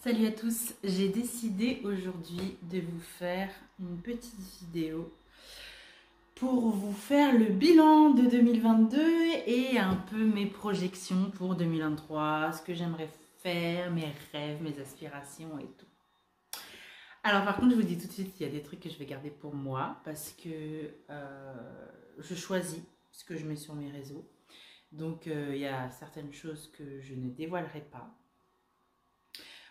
Salut à tous, j'ai décidé aujourd'hui de vous faire une petite vidéo pour vous faire le bilan de 2022 et un peu mes projections pour 2023, ce que j'aimerais faire, mes rêves, mes aspirations et tout. Alors par contre, je vous dis tout de suite, il y a des trucs que je vais garder pour moi parce que je choisis ce que je mets sur mes réseaux. Donc il y a certaines choses que je ne dévoilerai pas.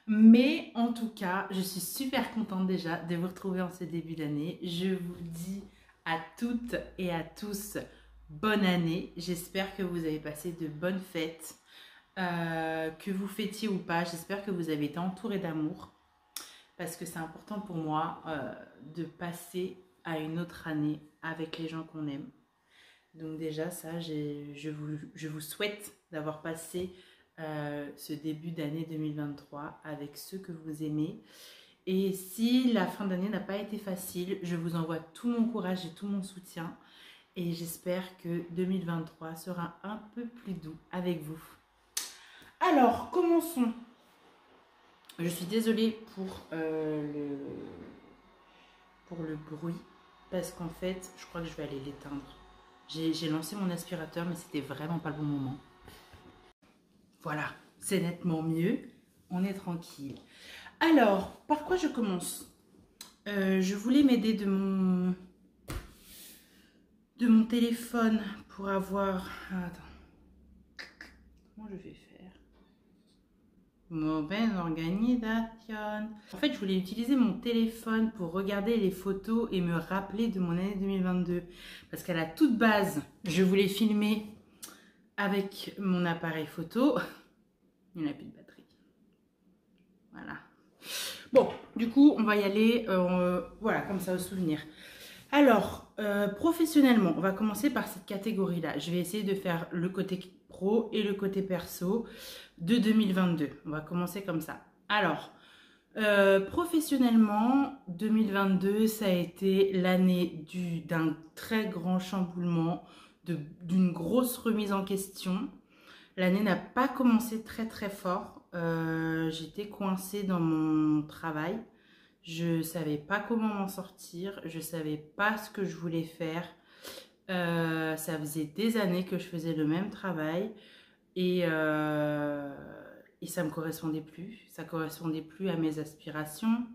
Mais en tout cas, je suis super contente déjà de vous retrouver en ce début d'année. Je vous dis à toutes et à tous bonne année. J'espère que vous avez passé de bonnes fêtes, que vous fêtiez ou pas. J'espère que vous avez été entourés d'amour parce que c'est important pour moi de passer à une autre année avec les gens qu'on aime. Donc déjà ça, je vous souhaite d'avoir passé ce début d'année 2023 avec ceux que vous aimez. Et si la fin d'année n'a pas été facile, je vous envoie tout mon courage et tout mon soutien. Et j'espère que 2023 sera un peu plus doux avec vous. Alors, commençons. Je suis désolée pour le bruit, parce qu'en fait, je crois que je vais aller l'éteindre. J'ai lancé mon aspirateur, mais c'était vraiment pas le bon moment. Voilà, c'est nettement mieux. On est tranquille. Alors, par quoi je commence? Je voulais m'aider de mon téléphone pour avoir... Attends. Comment je vais faire? Mauvaise organisation. En fait, je voulais utiliser mon téléphone pour regarder les photos et me rappeler de mon année 2022. Parce qu'à la toute base, je voulais filmer avec mon appareil photo. Il n'a plus de batterie. Voilà. Bon, du coup, on va y aller, voilà, comme ça, au souvenir. Alors, professionnellement, on va commencer par cette catégorie-là. Je vais essayer de faire le côté pro et le côté perso de 2022. On va commencer comme ça. Alors, professionnellement, 2022, ça a été l'année d'un très grand chamboulement, d'une grosse remise en question. L'année n'a pas commencé très très fort. J'étais coincée dans mon travail. Je ne savais pas comment m'en sortir. Je ne savais pas ce que je voulais faire. Ça faisait des années que je faisais le même travail. Et ça ne me correspondait plus. Ça ne correspondait plus à mes aspirations.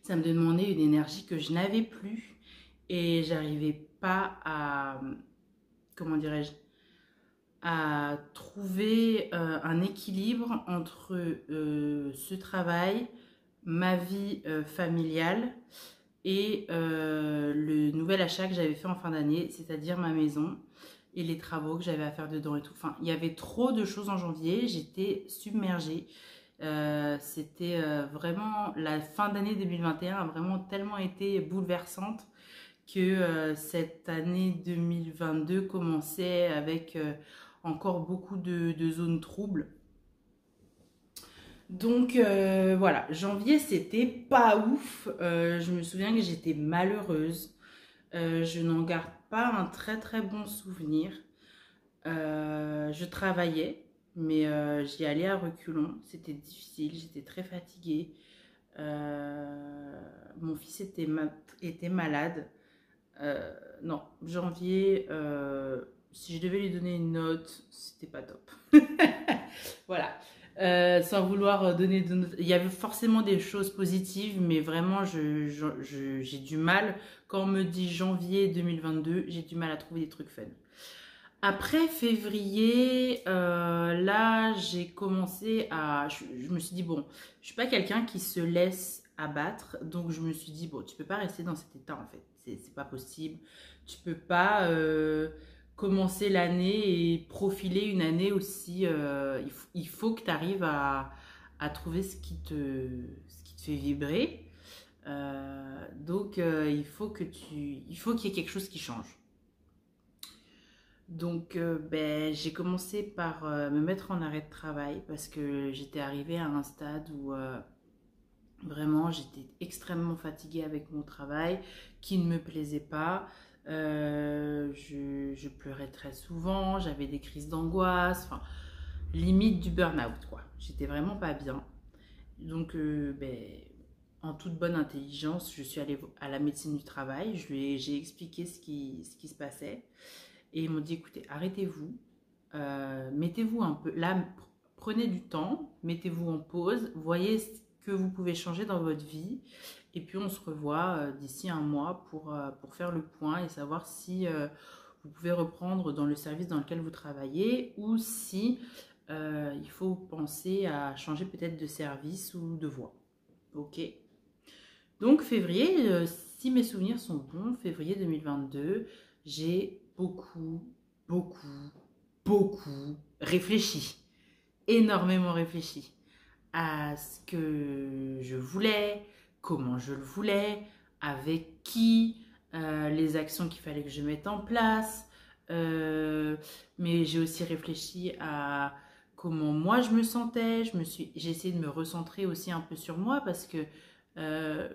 Ça me demandait une énergie que je n'avais plus. Et j'arrivais pas à... Comment dirais-je, à trouver un équilibre entre ce travail, ma vie familiale et le nouvel achat que j'avais fait en fin d'année, c'est-à-dire ma maison et les travaux que j'avais à faire dedans et tout. Enfin, il y avait trop de choses en janvier, j'étais submergée. C'était vraiment, la fin d'année 2021 a vraiment tellement été bouleversante que cette année 2022 commençait avec encore beaucoup de zones troubles. Donc voilà, janvier c'était pas ouf. Je me souviens que j'étais malheureuse. Je n'en garde pas un très très bon souvenir. Je travaillais, mais j'y allais à reculons. C'était difficile, j'étais très fatiguée. Mon fils était malade. Non, janvier, si je devais lui donner une note, c'était pas top. Voilà. Sans vouloir donner de notes. Il y avait forcément des choses positives, mais vraiment, j'ai du mal. Quand on me dit janvier 2022, j'ai du mal à trouver des trucs fun. Après février, là, j'ai commencé à... Je me suis dit, bon, je suis pas quelqu'un qui se laisse abattre. Donc, je me suis dit, bon, tu peux pas rester dans cet état, en fait. C'est pas possible. Tu peux pas commencer l'année et profiler une année aussi. Il faut que tu arrives à trouver ce qui te fait vibrer. Donc, il faut qu'il y ait quelque chose qui change. Donc, j'ai commencé par me mettre en arrêt de travail parce que j'étais arrivée à un stade où vraiment j'étais extrêmement fatiguée avec mon travail qui ne me plaisait pas. Je pleurais très souvent, j'avais des crises d'angoisse, enfin, limite du burn-out, quoi. J'étais vraiment pas bien. Donc, en toute bonne intelligence, je suis allée à la médecine du travail. J'ai expliqué ce qui se passait. Et ils m'ont dit, écoutez, arrêtez-vous. Mettez-vous un peu... Là, prenez du temps. Mettez-vous en pause. Voyez ce que vous pouvez changer dans votre vie. Et puis, on se revoit d'ici un mois pour faire le point et savoir si vous pouvez reprendre dans le service dans lequel vous travaillez ou si il faut penser à changer peut-être de service ou de voie. Ok. Donc février, si mes souvenirs sont bons, février 2022, j'ai beaucoup réfléchi, énormément réfléchi à ce que je voulais, comment je le voulais, avec qui, les actions qu'il fallait que je mette en place. Mais j'ai aussi réfléchi à comment moi je me sentais. J'ai essayé de me recentrer aussi un peu sur moi parce que euh,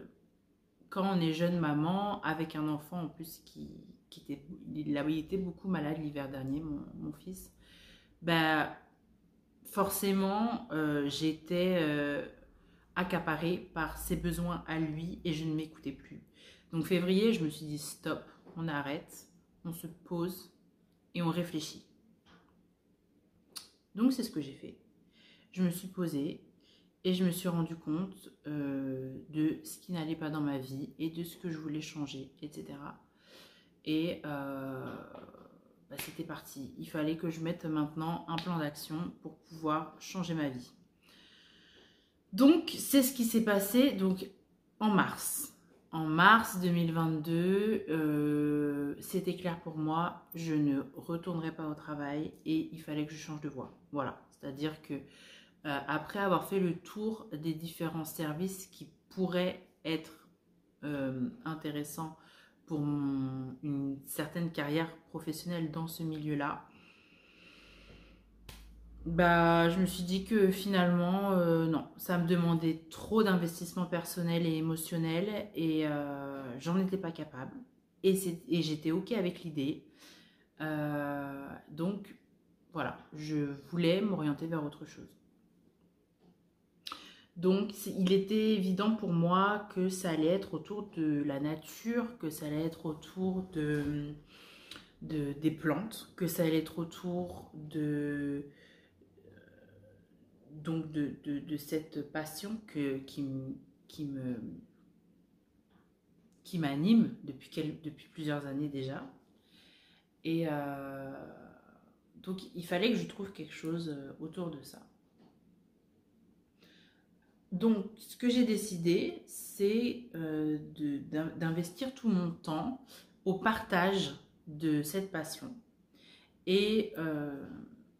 quand on est jeune maman avec un enfant en plus il était beaucoup malade l'hiver dernier, mon fils, bah forcément j'étais accaparée par ses besoins à lui et je ne m'écoutais plus. Donc février, je me suis dit stop, on arrête, on se pose et on réfléchit. Donc c'est ce que j'ai fait. Je me suis posée et je me suis rendu compte de ce qui n'allait pas dans ma vie et de ce que je voulais changer, etc. Et c'était parti. Il fallait que je mette maintenant un plan d'action pour pouvoir changer ma vie. Donc, c'est ce qui s'est passé donc, en mars. En mars 2022, c'était clair pour moi, je ne retournerai pas au travail et il fallait que je change de voie. Voilà, c'est-à-dire que après avoir fait le tour des différents services qui pourraient être intéressants pour une certaine carrière professionnelle dans ce milieu-là, je me suis dit que finalement, non, ça me demandait trop d'investissement personnel et émotionnel et j'en étais pas capable. Et j'étais OK avec l'idée. Donc, voilà, je voulais m'orienter vers autre chose. Donc, il était évident pour moi que ça allait être autour de la nature, que ça allait être autour des plantes, que ça allait être autour de cette passion qui m'anime depuis plusieurs années déjà. Et donc, il fallait que je trouve quelque chose autour de ça. Donc, ce que j'ai décidé, c'est d'investir tout mon temps au partage de cette passion. Et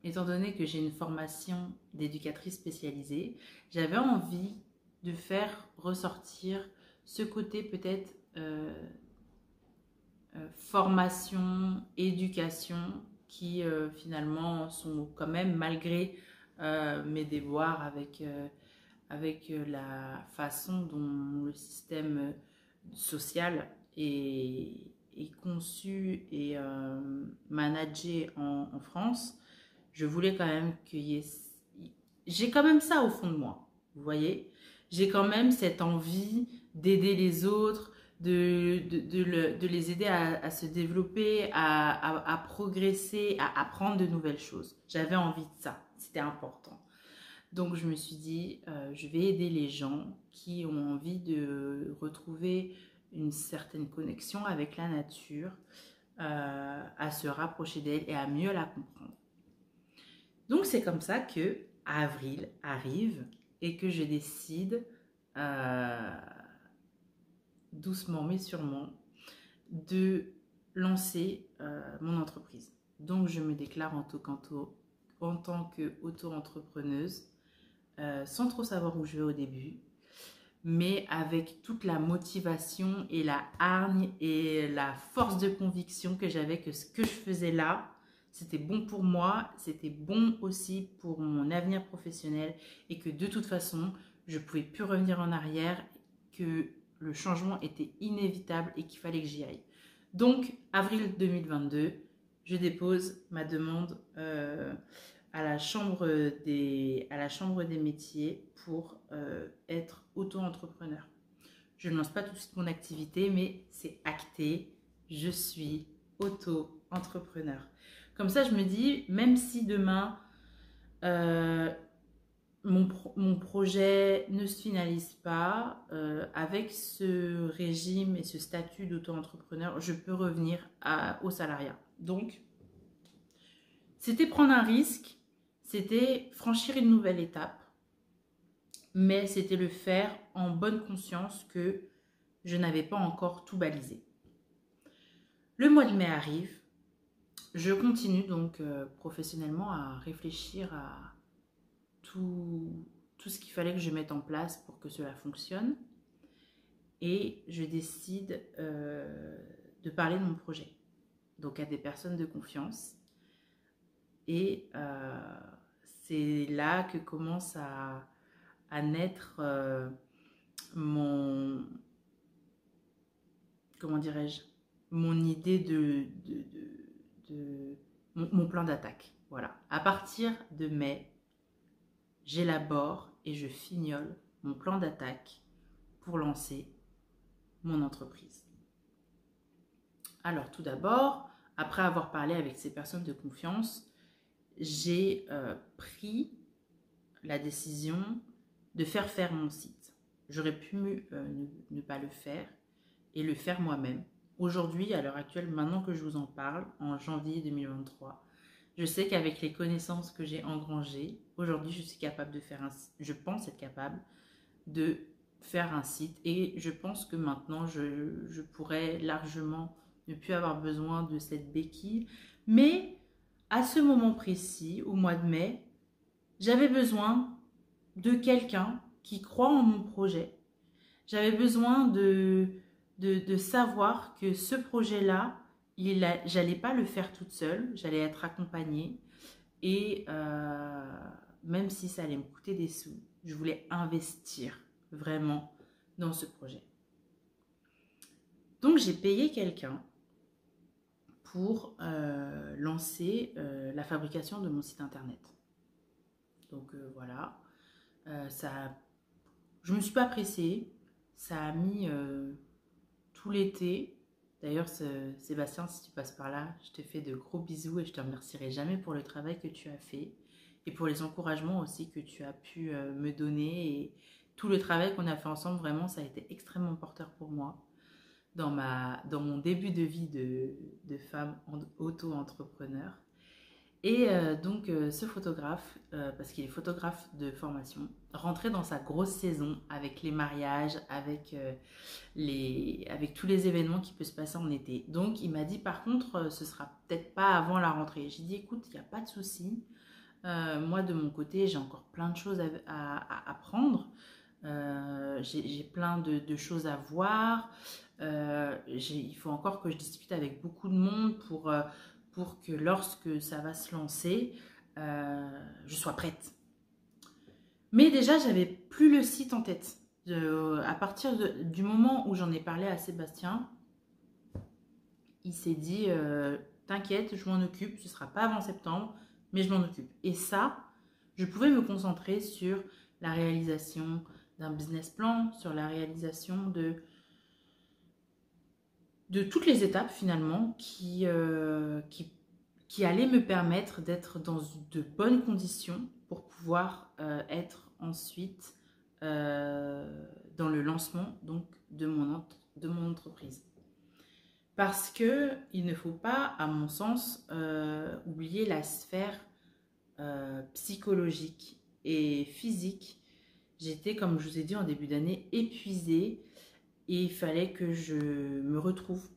étant donné que j'ai une formation d'éducatrice spécialisée, j'avais envie de faire ressortir ce côté peut-être formation, éducation, qui finalement sont quand même, malgré mes déboires avec la façon dont le système social est conçu et managé en France, je voulais quand même qu'il y ait... J'ai quand même ça au fond de moi, vous voyez. J'ai quand même cette envie d'aider les autres, de les aider à se développer, à progresser, à apprendre de nouvelles choses. J'avais envie de ça, c'était important. Donc je me suis dit, je vais aider les gens qui ont envie de retrouver une certaine connexion avec la nature, à se rapprocher d'elle et à mieux la comprendre. Donc c'est comme ça que avril arrive et que je décide, doucement mais sûrement, de lancer mon entreprise. Donc je me déclare en tant qu'auto-entrepreneuse. Sans trop savoir où je vais au début, mais avec toute la motivation et la hargne et la force de conviction que j'avais que ce que je faisais là, c'était bon pour moi, c'était bon aussi pour mon avenir professionnel et que de toute façon, je ne pouvais plus revenir en arrière, que le changement était inévitable et qu'il fallait que j'y aille. Donc, avril 2022, je dépose ma demande à la chambre des métiers pour être auto-entrepreneur. Je ne lance pas tout de suite mon activité, mais c'est acté. Je suis auto-entrepreneur. Comme ça, je me dis, même si demain, mon projet ne se finalise pas, avec ce régime et ce statut d'auto-entrepreneur, je peux revenir au salariat. Donc, c'était prendre un risque, c'était franchir une nouvelle étape, mais c'était le faire en bonne conscience que je n'avais pas encore tout balisé. Le mois de mai arrive, je continue donc professionnellement à réfléchir à tout ce qu'il fallait que je mette en place pour que cela fonctionne. Et je décide de parler de mon projet, donc à des personnes de confiance. Et c'est là que commence à naître comment dirais-je, mon idée mon plan d'attaque. Voilà. À partir de mai, j'élabore et je fignole mon plan d'attaque pour lancer mon entreprise. Alors tout d'abord, après avoir parlé avec ces personnes de confiance, j'ai pris la décision de faire mon site. J'aurais pu ne pas le faire et le faire moi-même. Aujourd'hui, à l'heure actuelle, maintenant que je vous en parle, en janvier 2023, je sais qu'avec les connaissances que j'ai engrangées, aujourd'hui, je suis capable de faire je pense être capable de faire un site et je pense que maintenant, je pourrais largement ne plus avoir besoin de cette béquille. Mais à ce moment précis, au mois de mai, j'avais besoin de quelqu'un qui croit en mon projet. J'avais besoin de savoir que ce projet-là, j'allais pas le faire toute seule, j'allais être accompagnée. Et même si ça allait me coûter des sous, je voulais investir vraiment dans ce projet. Donc j'ai payé quelqu'un pour lancer la fabrication de mon site internet. Donc voilà, je ne me suis pas pressée, ça a mis tout l'été. D'ailleurs, Sébastien, si tu passes par là, je te fais de gros bisous et je te remercierai jamais pour le travail que tu as fait et pour les encouragements aussi que tu as pu me donner et tout le travail qu'on a fait ensemble. Vraiment, ça a été extrêmement porteur pour moi dans mon début de vie de femme auto-entrepreneur. Et donc ce photographe, parce qu'il est photographe de formation, rentrait dans sa grosse saison avec les mariages, avec tous les événements qui peuvent se passer en été. Donc il m'a dit par contre ce sera peut-être pas avant la rentrée. J'ai dit écoute, il n'y a pas de souci. Moi de mon côté j'ai encore plein de choses à apprendre. J'ai plein de choses à voir. Il faut encore que je discute avec beaucoup de monde pour que lorsque ça va se lancer, je sois prête. Mais déjà, j'avais plus le site en tête. À partir du moment où j'en ai parlé à Sébastien, il s'est dit t'inquiète, je m'en occupe, ce ne sera pas avant septembre, mais je m'en occupe. Et ça, je pouvais me concentrer sur la réalisation d'un business plan, sur la réalisation de toutes les étapes finalement qui allaient me permettre d'être dans de bonnes conditions pour pouvoir être ensuite dans le lancement donc, de mon entreprise. Parce qu'il ne faut pas, à mon sens, oublier la sphère psychologique et physique. J'étais, comme je vous ai dit en début d'année, épuisée. Et il fallait que je me retrouve.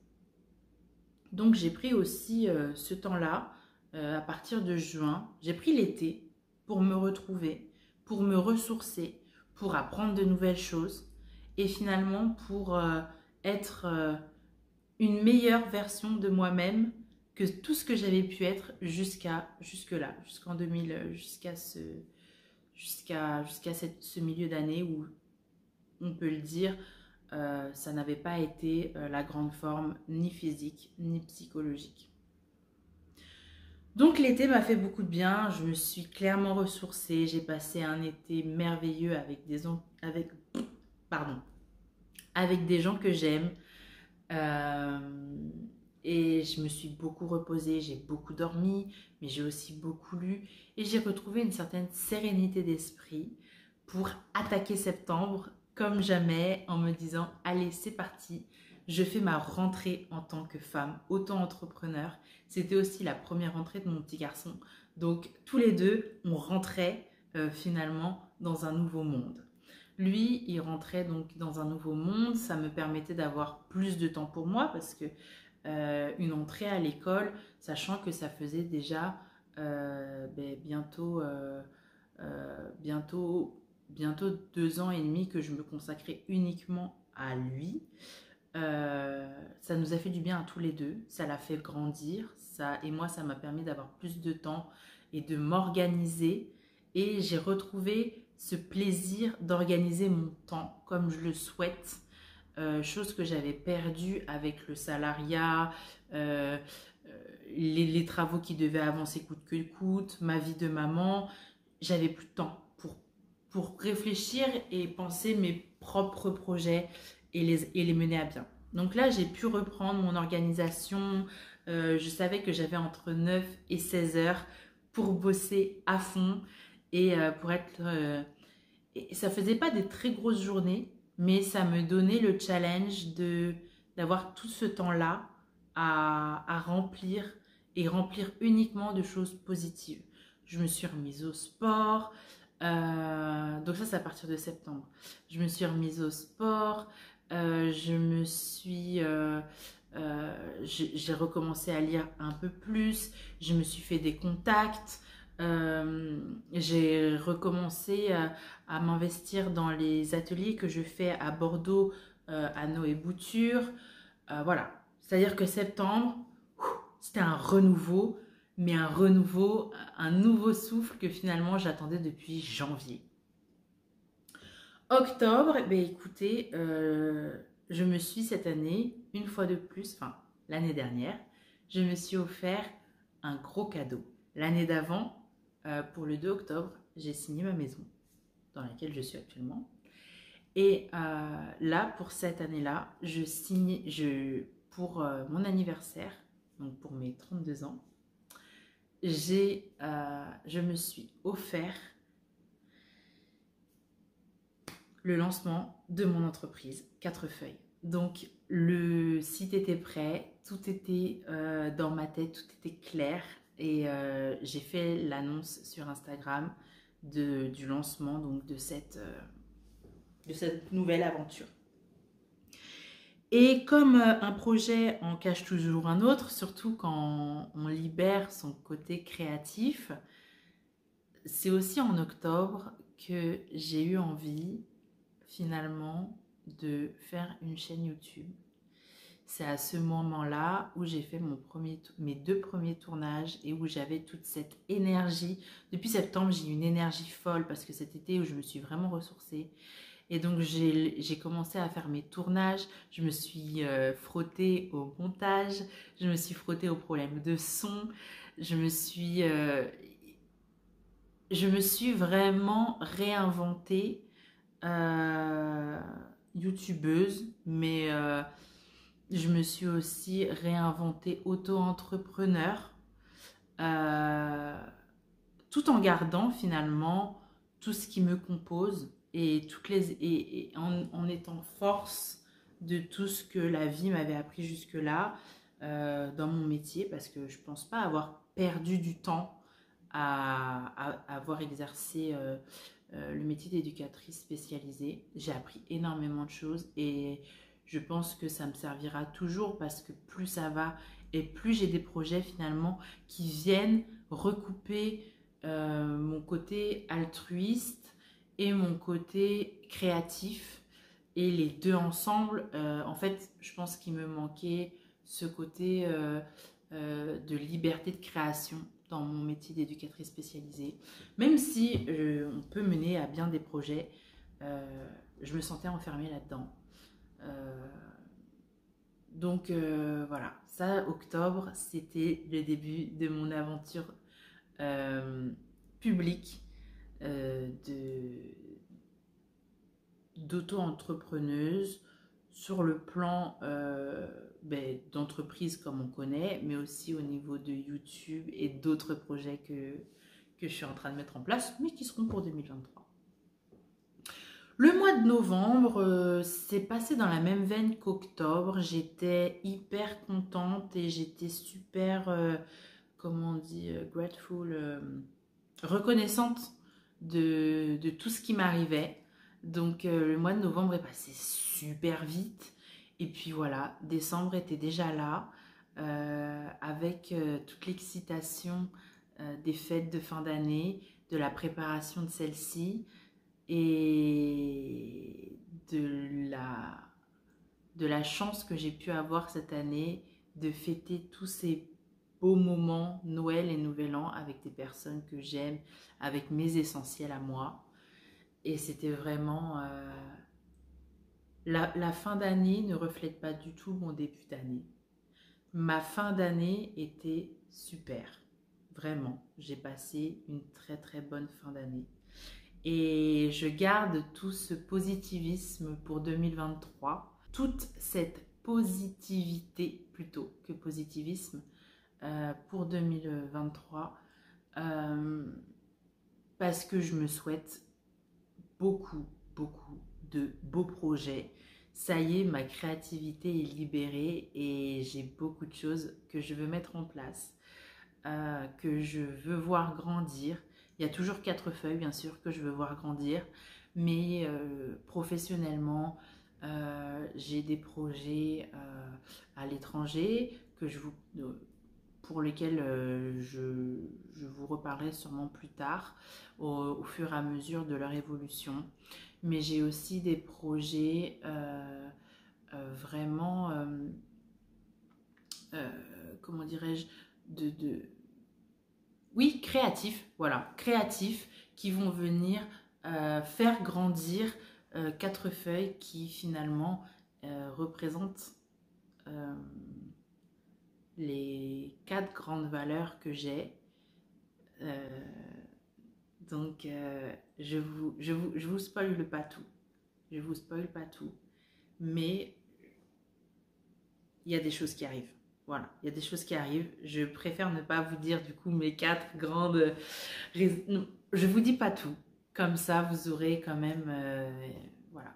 Donc j'ai pris aussi ce temps-là, à partir de juin. J'ai pris l'été pour me retrouver, pour me ressourcer, pour apprendre de nouvelles choses. Et finalement pour être une meilleure version de moi-même que tout ce que j'avais pu être jusque-là, jusqu'en 2000, jusqu'à ce milieu d'année où on peut le dire, ça n'avait pas été la grande forme ni physique ni psychologique. Donc l'été m'a fait beaucoup de bien, je me suis clairement ressourcée, j'ai passé un été merveilleux pardon, avec des gens que j'aime. Euh, et je me suis beaucoup reposée, j'ai beaucoup dormi, mais j'ai aussi beaucoup lu. Et j'ai retrouvé une certaine sérénité d'esprit pour attaquer septembre comme jamais en me disant, allez, c'est parti. Je fais ma rentrée en tant que femme, auto-entrepreneur. C'était aussi la première rentrée de mon petit garçon. Donc tous les deux, on rentrait finalement dans un nouveau monde. Lui, il rentrait donc dans un nouveau monde. Ça me permettait d'avoir plus de temps pour moi parce que une entrée à l'école, sachant que ça faisait déjà bientôt 2 ans et demi que je me consacrais uniquement à lui. Ça nous a fait du bien à tous les deux. Ça l'a fait grandir. Et moi, ça m'a permis d'avoir plus de temps et de m'organiser. Et j'ai retrouvé ce plaisir d'organiser mon temps comme je le souhaite, chose que j'avais perdue avec le salariat, euh, les travaux qui devaient avancer coûte que coûte, ma vie de maman. J'avais plus de temps pour réfléchir et penser mes propres projets et les mener à bien. Donc là, j'ai pu reprendre mon organisation. Je savais que j'avais entre 9 et 16 heures pour bosser à fond et pour être... et ça faisait pas des très grosses journées, mais ça me donnait le challenge d'avoir tout ce temps-là à remplir et remplir uniquement de choses positives. Je me suis remise au sport, donc ça c'est à partir de septembre. Je me suis remise au sport, j'ai recommencé à lire un peu plus, je me suis fait des contacts, j'ai recommencé à m'investir dans les ateliers que je fais à Bordeaux, à Noé Bouture. Voilà, c'est-à-dire que septembre, c'était un renouveau, mais un nouveau souffle que finalement j'attendais depuis janvier. Octobre, ben écoutez, je me suis cette année, une fois de plus, enfin l'année dernière, je me suis offert un gros cadeau. L'année d'avant, pour le 2 octobre, j'ai signé ma maison dans laquelle je suis actuellement. Et là, pour cette année-là, pour mon anniversaire, donc pour mes 32 ans, je me suis offert le lancement de mon entreprise, 4 feuilles. Donc le site était prêt, tout était dans ma tête, tout était clair. Et j'ai fait l'annonce sur Instagram du lancement donc de cette nouvelle aventure. Et comme un projet en cache toujours un autre, surtout quand on libère son côté créatif, c'est aussi en octobre que j'ai eu envie finalement de faire une chaîne YouTube. C'est à ce moment-là où j'ai fait mes 2 premiers tournages et où j'avais toute cette énergie. Depuis septembre, j'ai eu une énergie folle parce que cet été où je me suis vraiment ressourcée. Et donc, j'ai commencé à faire mes tournages. Je me suis frottée au montage. Je me suis frottée aux problèmes de son. Je me suis vraiment réinventée youtubeuse, mais je me suis aussi réinventée auto-entrepreneur, tout en gardant finalement tout ce qui me compose et en étant force de tout ce que la vie m'avait appris jusque-là dans mon métier, parce que je pense pas avoir perdu du temps à avoir exercé le métier d'éducatrice spécialisée. J'ai appris énormément de choses et je pense que ça me servira toujours, parce que plus ça va et plus j'ai des projets finalement qui viennent recouper mon côté altruiste et mon côté créatif, et les deux ensemble. En fait, je pense qu'il me manquait ce côté de liberté de création dans mon métier d'éducatrice spécialisée. Même si on peut mener à bien des projets, je me sentais enfermée là-dedans. Donc voilà, ça, octobre, c'était le début de mon aventure euh, publique d'auto-entrepreneuse sur le plan d'entreprise comme on connaît, mais aussi au niveau de YouTube et d'autres projets que je suis en train de mettre en place, mais qui seront pour 2023. Le mois de novembre s'est passé dans la même veine qu'octobre. J'étais hyper contente et j'étais super, comment on dit, grateful, reconnaissante de tout ce qui m'arrivait. Donc le mois de novembre est passé super vite. Et puis voilà, décembre était déjà là, avec toute l'excitation des fêtes de fin d'année, de la préparation de celle-ci et de la chance que j'ai pu avoir cette année de fêter tous ces beaux moments, Noël et Nouvel An, avec des personnes que j'aime, avec mes essentiels à moi. Et c'était vraiment... la fin d'année ne reflète pas du tout mon début d'année. Ma fin d'année était super. Vraiment, j'ai passé une très très bonne fin d'année. Et je garde tout ce positivisme pour 2023, toute cette positivité plutôt que positivisme pour 2023, parce que je me souhaite beaucoup, beaucoup de beaux projets. Ça y est, ma créativité est libérée et j'ai beaucoup de choses que je veux mettre en place, que je veux voir grandir. Il y a toujours 4 feuilles, bien sûr, que je veux voir grandir, mais professionnellement, j'ai des projets à l'étranger pour lesquels je vous reparlerai sûrement plus tard, au fur et à mesure de leur évolution. Mais j'ai aussi des projets vraiment, comment dirais-je, oui, créatifs, voilà, créatifs, qui vont venir faire grandir 4 feuilles qui finalement représentent les 4 grandes valeurs que j'ai. Donc, je vous spoile pas tout. Je vous spoile pas tout. Mais il y a des choses qui arrivent. Voilà, il y a des choses qui arrivent. Je préfère ne pas vous dire du coup mes 4 grandes... Non, je vous dis pas tout. Comme ça, vous aurez quand même... voilà.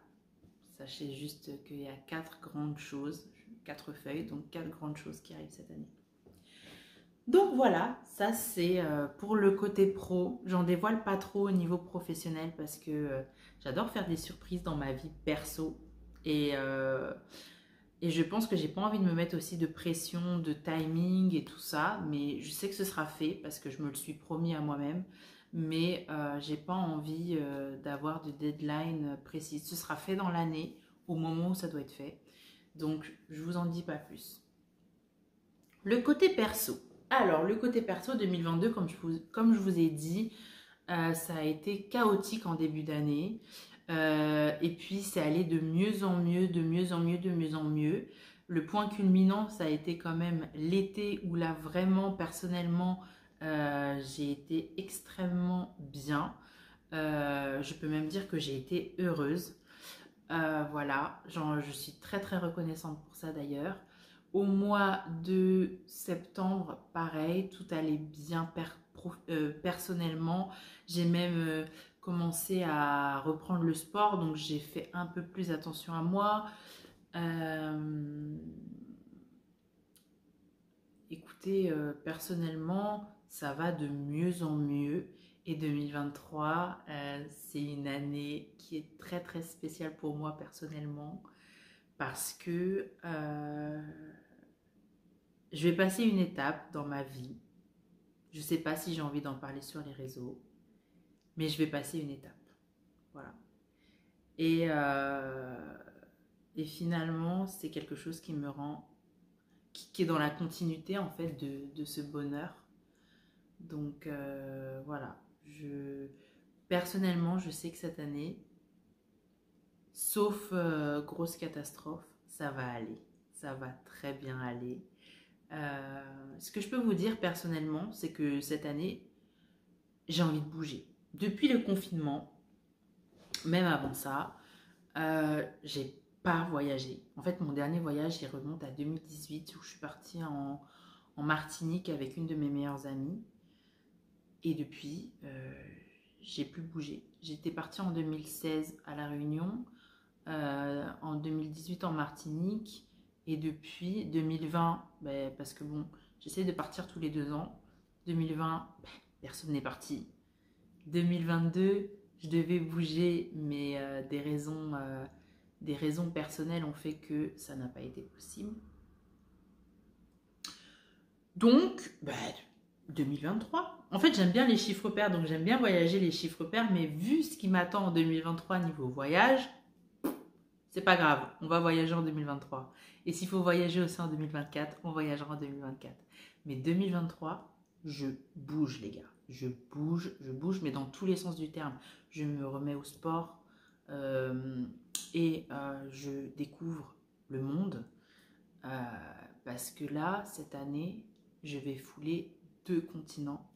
Sachez juste qu'il y a 4 grandes choses, 4 feuilles, donc 4 grandes choses qui arrivent cette année. Donc voilà, ça c'est pour le côté pro. J'en dévoile pas trop au niveau professionnel parce que j'adore faire des surprises dans ma vie perso. Et je pense que j'ai pas envie de me mettre aussi de pression, de timing et tout ça. Mais je sais que ce sera fait parce que je me le suis promis à moi-même. Mais j'ai pas envie d'avoir de deadline précise. Ce sera fait dans l'année, au moment où ça doit être fait. Donc je vous en dis pas plus. Le côté perso. Alors, le côté perso 2022, comme je vous ai dit, ça a été chaotique en début d'année. Et puis, c'est allé de mieux en mieux, de mieux en mieux, de mieux en mieux. Le point culminant, ça a été quand même l'été où là, vraiment, personnellement, j'ai été extrêmement bien. Je peux même dire que j'ai été heureuse. Voilà, je suis très très reconnaissante pour ça d'ailleurs. Au mois de septembre, pareil, tout allait bien personnellement. J'ai même commencé à reprendre le sport, donc j'ai fait un peu plus attention à moi. Écoutez, personnellement, ça va de mieux en mieux. Et 2023, c'est une année qui est très très spéciale pour moi personnellement parce que je vais passer une étape dans ma vie. Je ne sais pas si j'ai envie d'en parler sur les réseaux, mais je vais passer une étape. Voilà. Et finalement, c'est quelque chose qui me rend, qui est dans la continuité en fait de ce bonheur. Donc voilà. Personnellement, je sais que cette année, sauf grosse catastrophe, ça va aller. ça va très bien aller. Ce que je peux vous dire personnellement, c'est que cette année, j'ai envie de bouger. Depuis le confinement, même avant ça, j'ai pas voyagé. En fait, mon dernier voyage, il remonte à 2018 où je suis partie en Martinique avec une de mes meilleures amies. Et depuis, j'ai plus bougé. J'étais partie en 2016 à La Réunion, en 2018 en Martinique. Et depuis 2020, parce que bon, j'essaie de partir tous les 2 ans. 2020, personne n'est parti. 2022, je devais bouger, mais des raisons personnelles ont fait que ça n'a pas été possible. Donc, 2023. En fait, j'aime bien les chiffres pairs, donc j'aime bien voyager les chiffres pairs, mais vu ce qui m'attend en 2023 niveau voyage, c'est pas grave, on va voyager en 2023. Et s'il faut voyager aussi en 2024, on voyagera en 2024. Mais 2023, je bouge les gars. Je bouge, mais dans tous les sens du terme. Je me remets au sport et je découvre le monde. Parce que là, cette année, je vais fouler 2 continents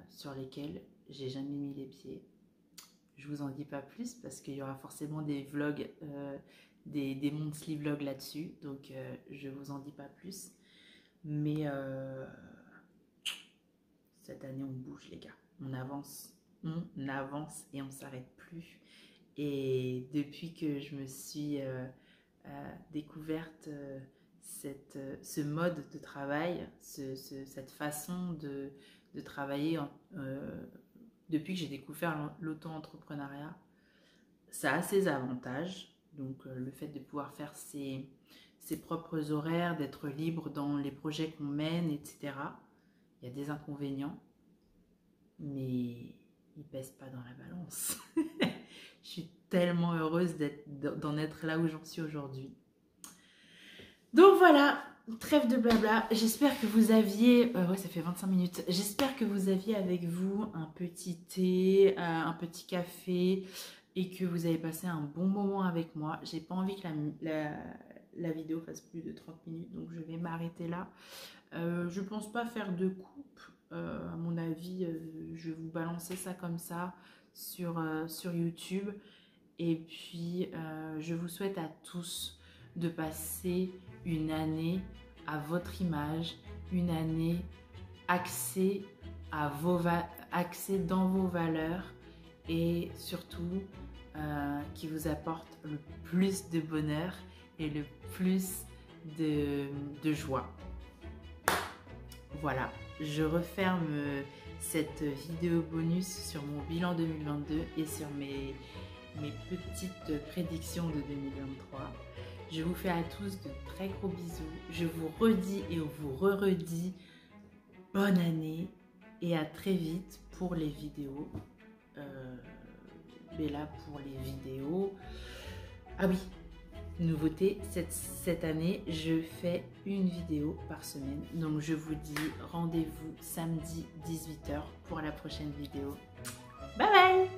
sur lesquels j'ai jamais mis les pieds. Je vous en dis pas plus parce qu'il y aura forcément des vlogs, des monthly vlogs là-dessus. Donc, je vous en dis pas plus. Mais cette année, on bouge, les gars. On avance et on s'arrête plus. Et depuis que je me suis découverte ce mode de travail, cette façon de travailler, depuis que j'ai découvert l'auto-entrepreneuriat, ça a ses avantages. Donc le fait de pouvoir faire ses propres horaires, d'être libre dans les projets qu'on mène, etc. Il y a des inconvénients, mais ils ne pèsent pas dans la balance. Je suis tellement heureuse d'en être là où j'en suis aujourd'hui. Donc voilà, trêve de blabla. J'espère que vous aviez... ouais, ça fait 25 minutes. J'espère que vous aviez avec vous un petit thé, un petit café et que vous avez passé un bon moment avec moi. J'ai pas envie que la vidéo fasse plus de 30 minutes, donc je vais m'arrêter là. Je pense pas faire de coupe. À mon avis, je vais vous balancer ça comme ça sur YouTube. Et puis, je vous souhaite à tous de passer une année à votre image, une année axée dans vos valeurs et surtout qui vous apporte le plus de bonheur et le plus de joie. Voilà, je referme cette vidéo bonus sur mon bilan 2022 et sur mes petites prédictions de 2023. Je vous fais à tous de très gros bisous. Je vous redis et vous redis bonne année et à très vite pour les vidéos. Mais là, pour les vidéos... Ah oui, nouveauté, cette année, je fais une vidéo par semaine. Donc, je vous dis rendez-vous samedi 18 h pour la prochaine vidéo. Bye bye!